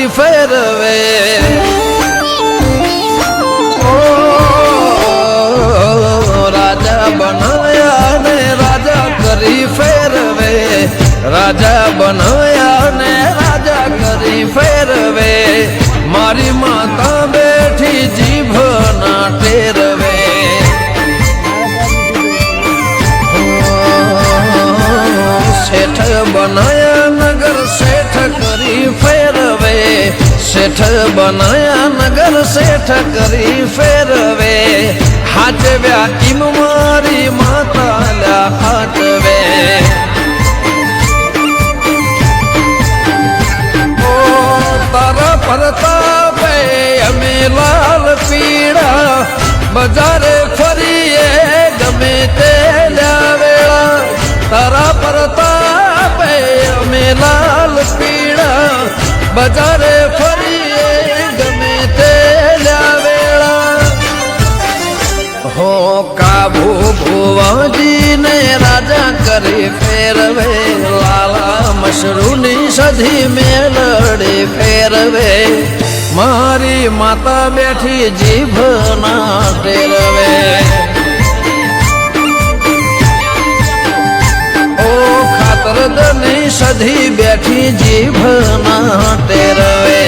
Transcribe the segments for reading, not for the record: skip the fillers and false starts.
કરી ફેરવે રાજા બનાયા ને રાજા કરી ફેરવે રાજા બનાયા ને રાજા કરી ફેરવે મારી માતા બેઠી જીભ ના ટેરવે શેઠ બનાયા નગર શેઠ કરી ફેરવે શેઠ બનાયા નગર શેઠ કરી ફેરવે હાચવ્યા કિમ મારી માતા લ્યા હાચવે ઓ તારા પ્રતાપે અમે લાલ પીળા બજારે ફરીએ ગમે તે લાવેળા તારા પ્રતાપે અમે લાલ પીળા બજારે ફરીએ ગમે તે લાવેળા હો કાબુ ભુવાજી ને રાજા કરી ફેરવે લાલા મશરૂની સધી મેલડી ફેરવે મારી માતા બેઠી જીભ ના ટેરવે ઓ ખાતરદની સધી બેઠી જીભ ના ટેરવે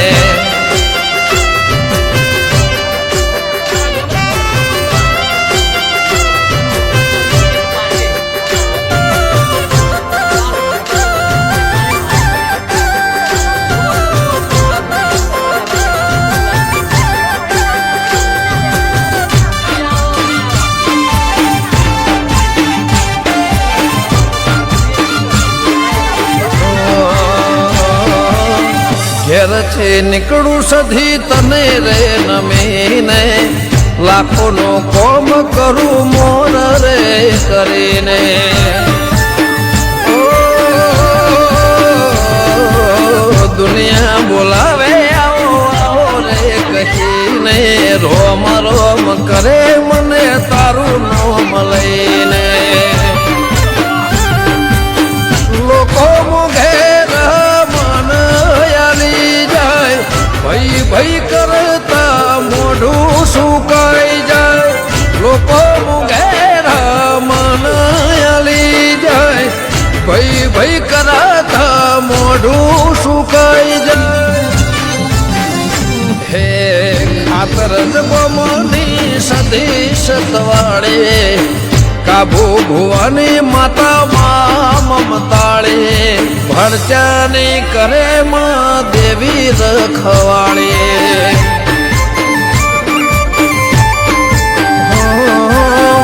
ઘેરથી નીકળું સધી તને રે નમીને લાખોનો કોમ કરું મોર રે કરીને દુનિયા બોલાવે આવો આવો રે કહીને રોમ રોમ કરે મને તારું નોમ લઈને લોકો ઘેર ભઈ ભઈ કરતા મોઢું સુકાઈ જાય લોકો મુઘેરા મન આલી જાય ભઈ ભઈ કરતા મોઢું સુકાઈ જાય હે ખાતર જમની સધી સતવાળે કાબુ ભુવાની માતા માં મમતાળે ભરચાની કરે માં દેવી રખવાળે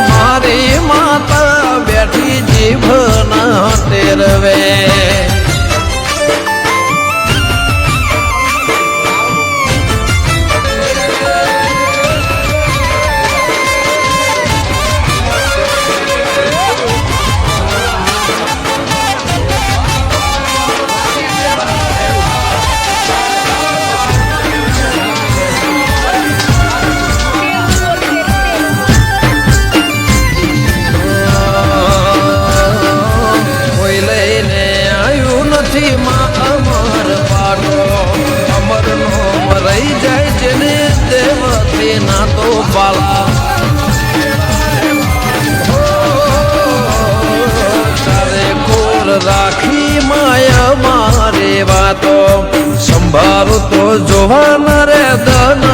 મારી માતા બેઠી જીભ ના ટેરવે ના તો બાલા તારે કોલ રાખી માયા મારે વાતો સંભાળું તો જોવાના રે દન